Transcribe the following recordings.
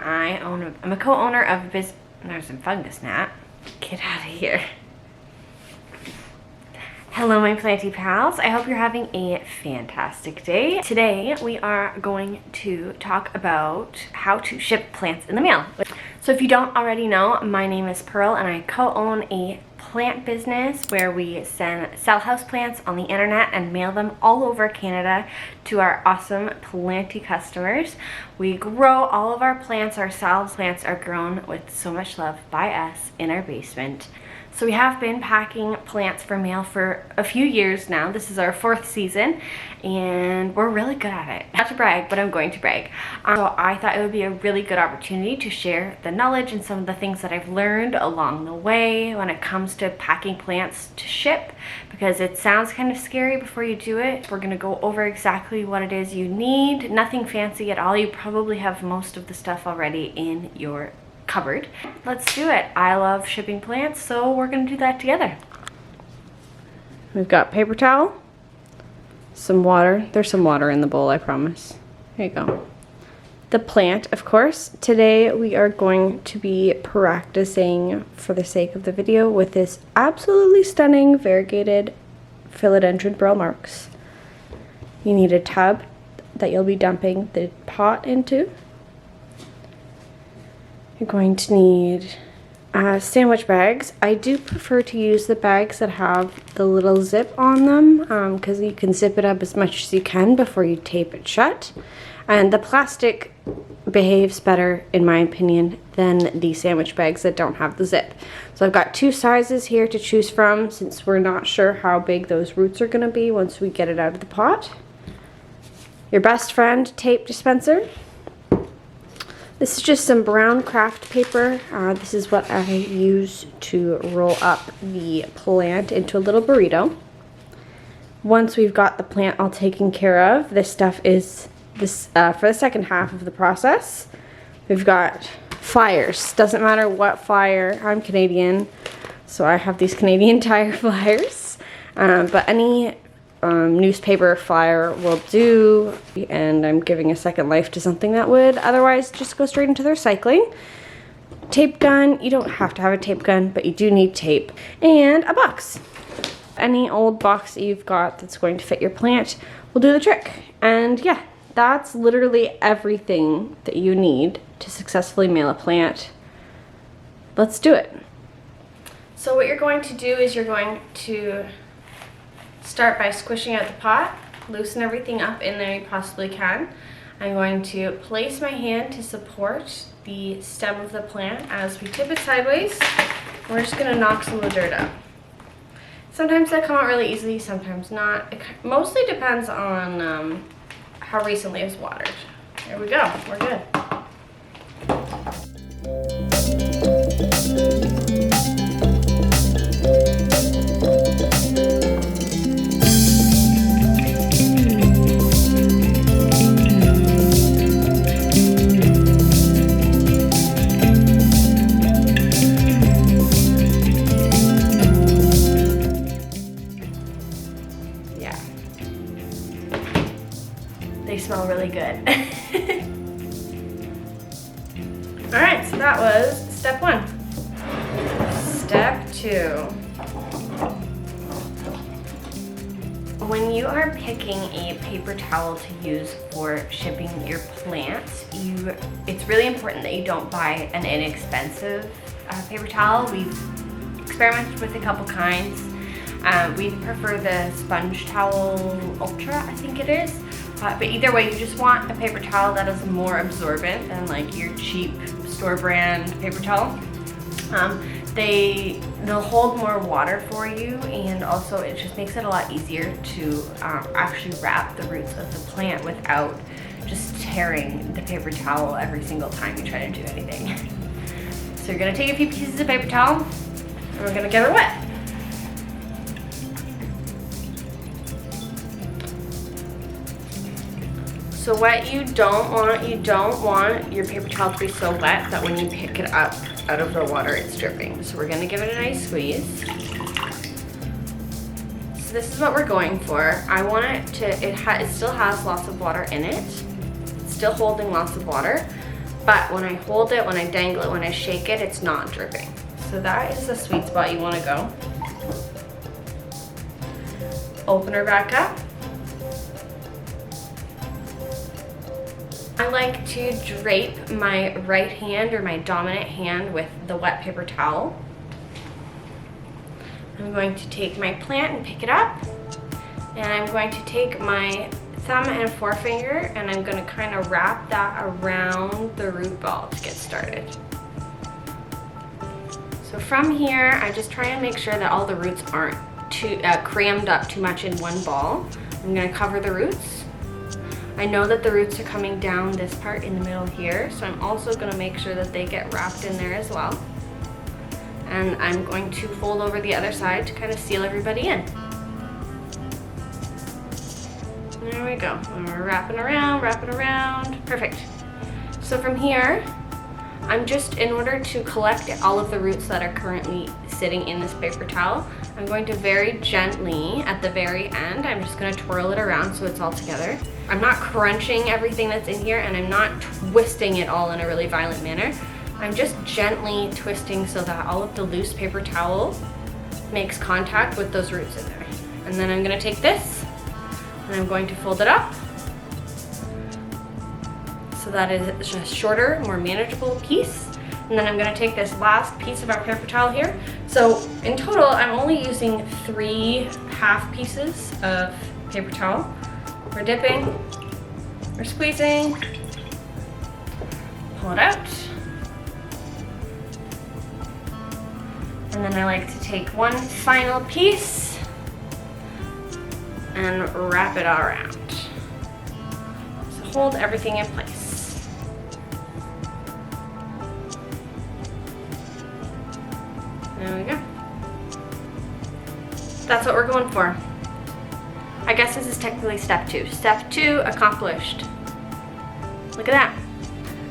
I'm a co-owner of a business. There's some fungus gnat. Get out of here. Hello my planty pals, I hope you're having a fantastic day. Today we are going to talk about how to ship plants in the mail. So if you don't already know, my name is Pearl and I co-own a plant business where we sell houseplants on the internet and mail them all over Canada to our awesome planty customers. We grow all of our plants ourselves. Plants are grown with so much love by us in our basement. So we have been packing plants for mail for a few years now. This is our 4th season and we're really good at it. Not to brag, but I'm going to brag. So I thought it would be a really good opportunity to share the knowledge and some of the things that I've learned along the way when it comes to packing plants to ship, because it sounds kind of scary before you do it. We're gonna go over exactly what it is you need. Nothing fancy at all. You probably have most of the stuff already in your cupboard. Let's do it. I love shipping plants, so we're gonna do that together. We've got paper towel, some water. There's some water in the bowl, I promise. Here you go. The plant, of course. Today we are going to be practicing, for the sake of the video, with this absolutely stunning variegated philodendron burl marks. You need a tub that you'll be dumping the pot into. You're going to need sandwich bags. I do prefer to use the bags that have the little zip on them because you can zip it up as much as you can before you tape it shut. And the plastic behaves better, in my opinion, than the sandwich bags that don't have the zip. So I've got 2 sizes here to choose from since we're not sure how big those roots are going to be once we get it out of the pot. Your best friend tape dispenser. This is just some brown craft paper. This is what I use to roll up the plant into a little burrito. Once we've got the plant all taken care of, this stuff is for the second half of the process. We've got flyers. Doesn't matter what flyer. I'm Canadian, so I have these Canadian Tire flyers. But any newspaper flyer will do, and I'm giving a second life to something that would otherwise just go straight into the recycling. Tape gun. You don't have to have a tape gun, but you do need tape. And a box. Any old box that you've got that's going to fit your plant will do the trick. And yeah, that's literally everything that you need to successfully mail a plant. Let's do it. So what you're going to do is you're going to start by squishing out the pot, loosen everything up in there you possibly can. I'm going to place my hand to support the stem of the plant as we tip it sideways. We're just going to knock some of the dirt up. Sometimes they come out really easily, sometimes not. It mostly depends on how recently it was watered. There we go, we're good. They smell really good. Alright, so that was step 1. Step 2. When you are picking a paper towel to use for shipping your plants, it's really important that you don't buy an inexpensive paper towel. We've experimented with a couple kinds. We prefer the sponge towel ultra, I think it is. But either way, you just want a paper towel that is more absorbent than like your cheap store brand paper towel. They'll hold more water for you, and also it just makes it a lot easier to actually wrap the roots of the plant without just tearing the paper towel every single time you try to do anything. So you're gonna take a few pieces of paper towel and we're gonna get her wet. So what you don't want your paper towel to be so wet that when you pick it up out of the water, it's dripping. So we're gonna give it a nice squeeze. So this is what we're going for. I want it to, it still has lots of water in it. It's still holding lots of water, but when I hold it, when I dangle it, when I shake it, it's not dripping. So that is the sweet spot you want to go. Open her back up. I like to drape my right hand or my dominant hand with the wet paper towel. I'm going to take my plant and pick it up, and I'm going to take my thumb and forefinger and I'm going to kind of wrap that around the root ball to get started. So from here, I just try and make sure that all the roots aren't too crammed up too much in one ball. I'm going to cover the roots. I know that the roots are coming down this part in the middle here, so I'm also going to make sure that they get wrapped in there as well. And I'm going to fold over the other side to kind of seal everybody in. There we go. And we're wrapping around. Perfect. So from here, I'm just, in order to collect all of the roots that are currently sitting in this paper towel, I'm going to very gently, at the very end, I'm just going to twirl it around so it's all together. I'm not crunching everything that's in here, and I'm not twisting it all in a really violent manner. I'm just gently twisting so that all of the loose paper towel makes contact with those roots in there. And then I'm going to take this and I'm going to fold it up so that is a shorter, more manageable piece. And then I'm going to take this last piece of our paper towel here. So in total, I'm only using 3 half pieces of paper towel. We're dipping, we're squeezing, pull it out. And then I like to take one final piece and wrap it all around. So hold everything in place. There we go. That's what we're going for. I guess this is technically step 2. Step 2 accomplished. Look at that.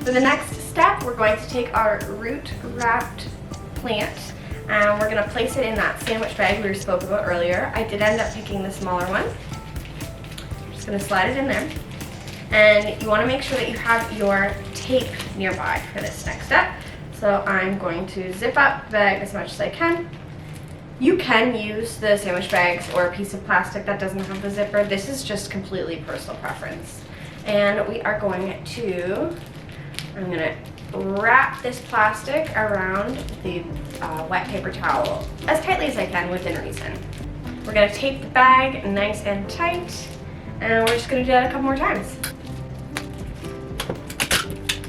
For the next step, we're going to take our root wrapped plant and we're going to place it in that sandwich bag we spoke about earlier. I did end up picking the smaller one. I'm just going to slide it in there. And you want to make sure that you have your tape nearby for this next step. So I'm going to zip up the bag as much as I can. You can use the sandwich bags or a piece of plastic that doesn't have the zipper. This is just completely personal preference. And we are going to, I'm going to wrap this plastic around the wet paper towel as tightly as I can within reason. We're going to tape the bag nice and tight, and we're just going to do that a couple more times.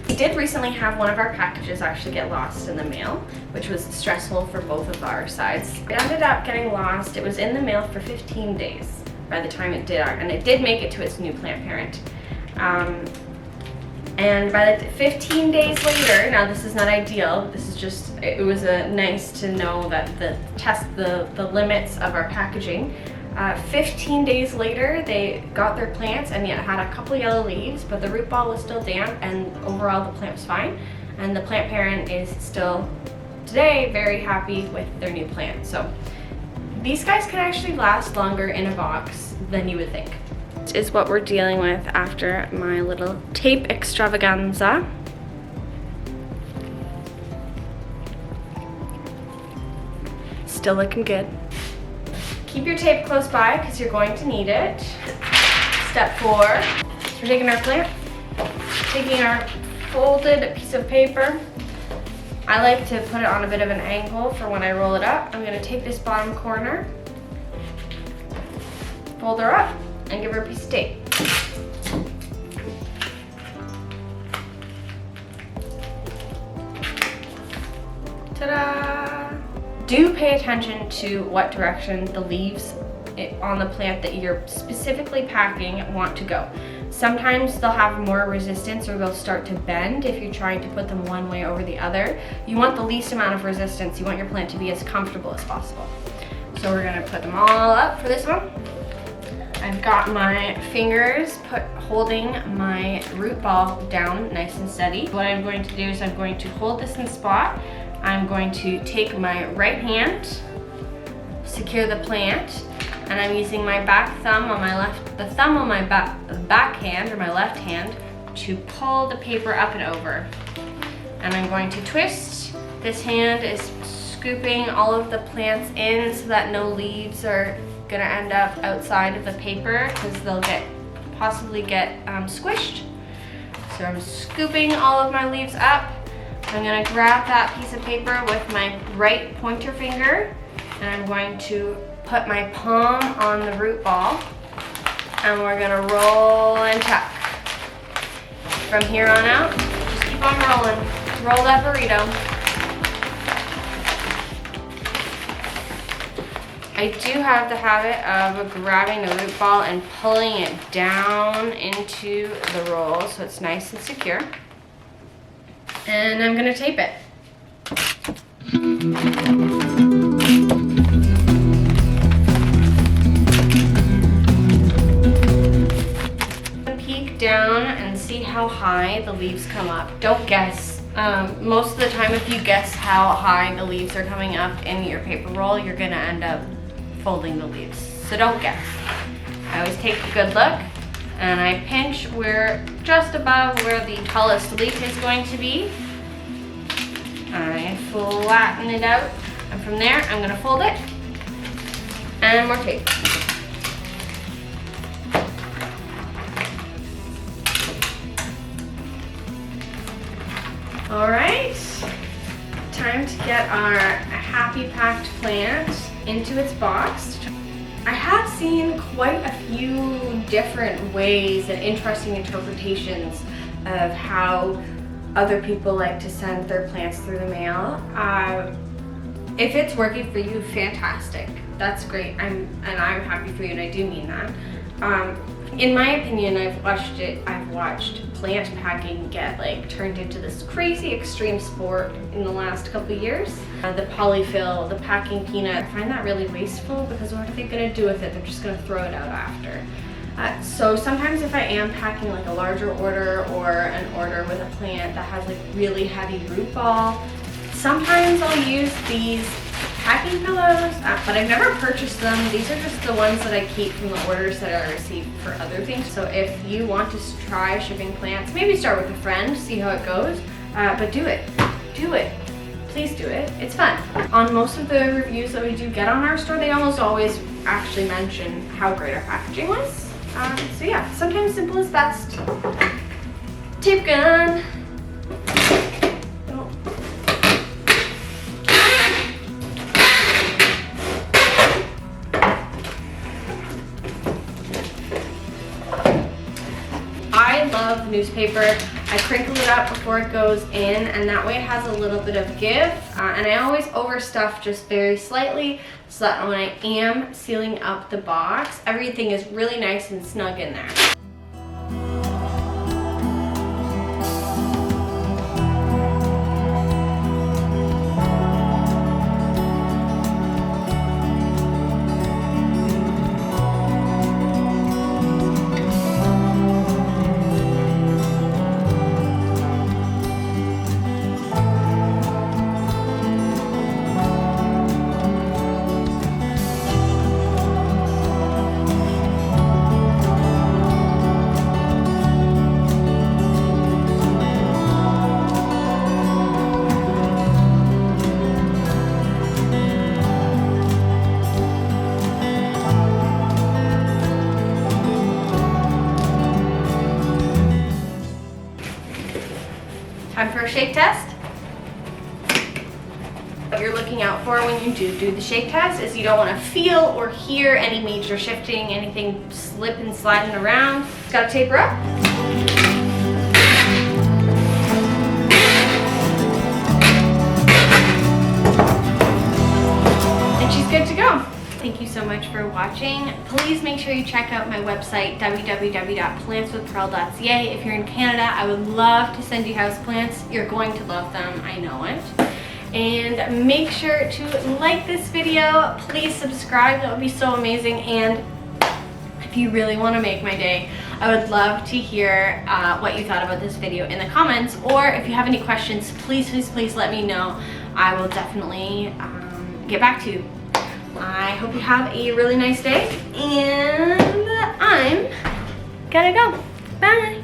We did recently have one of our packages actually get lost in the mail, which was stressful for both of our sides. It ended up getting lost. It was in the mail for 15 days by the time it did, and it did make it to its new plant parent. And by the 15 days later, now this is not ideal, this is just, it was nice to know that the limits of our packaging. 15 days later, they got their plants and yet had a couple yellow leaves, but the root ball was still damp and overall the plant was fine. And the plant parent is still, today, very happy with their new plant. So these guys can actually last longer in a box than you would think. Is what we're dealing with after my little tape extravaganza. Still looking good. Keep your tape close by because you're going to need it. Step 4, so we're taking our plant, taking our folded piece of paper. I like to put it on a bit of an angle for when I roll it up. I'm going to take this bottom corner, fold her up, and give her a piece of tape. Ta-da! Do pay attention to what direction the leaves on the plant that you're specifically packing want to go. Sometimes they'll have more resistance or they'll start to bend if you're trying to put them one way over the other. You want the least amount of resistance. You want your plant to be as comfortable as possible. So we're gonna put them all up for this one. I've got my fingers holding my root ball down nice and steady. What I'm going to do is I'm going to hold this in spot. I'm going to take my right hand, secure the plant, and I'm using my back thumb on my left, the thumb on my back hand or my left hand to pull the paper up and over. and I'm going to twist. This hand is scooping all of the plants in so that no leaves are gonna end up outside of the paper because they'll possibly get squished. So I'm scooping all of my leaves up. I'm gonna grab that piece of paper with my right pointer finger, and I'm going to put my palm on the root ball, and we're gonna roll and tuck. From here on out, just keep on rolling. Roll that burrito. I do have the habit of grabbing the root ball and pulling it down into the roll so it's nice and secure. And I'm gonna tape it. Peek down and see how high the leaves come up. Don't guess. Most of the time, if you guess how high the leaves are coming up in your paper roll, you're gonna end up folding the leaves. So don't guess. I always take a good look and I pinch where just above where the tallest leaf is going to be. I flatten it out, and from there I'm gonna fold it and more tape. All right, time to get our happy packed plant into its box. I have seen quite a few different ways and interesting interpretations of how other people like to send their plants through the mail. If it's working for you, fantastic. That's great. I'm happy for you, and I do mean that. In my opinion, I've watched plant packing get turned into this crazy extreme sport in the last couple of years. The polyfill, the packing peanut, I find that really wasteful because what are they gonna do with it? They're just gonna throw it out after. So sometimes if I am packing a larger order or an order with a plant that has really heavy root ball, sometimes I'll use these packing pillows, but I've never purchased them. These are just the ones that I keep from the orders that I received for other things. So if you want to try shipping plants, maybe start with a friend, see how it goes, but do it. Do it. Please do it. It's fun. On most of the reviews that we do get on our store, they almost always actually mention how great our packaging was. So yeah, sometimes simple is best. Tape gun. I love newspaper. I crinkle it up before it goes in, and that way it has a little bit of give. And I always overstuff just very slightly so that when I am sealing up the box, everything is really nice and snug in there. Time for a shake test. What you're looking out for when you do the shake test is you don't want to feel or hear any major shifting, anything slip and sliding around. Just gotta taper up. And she's good to go. Thank you so much for watching. Please make sure you check out my website, www.plantswithpearl.ca. If you're in Canada, I would love to send you houseplants. You're going to love them, I know it. And make sure to like this video. Please subscribe, that would be so amazing. And if you really want to make my day, I would love to hear what you thought about this video in the comments. Or if you have any questions, please let me know. I will definitely get back to you. I hope you have a really nice day, and I'm gonna go. Bye.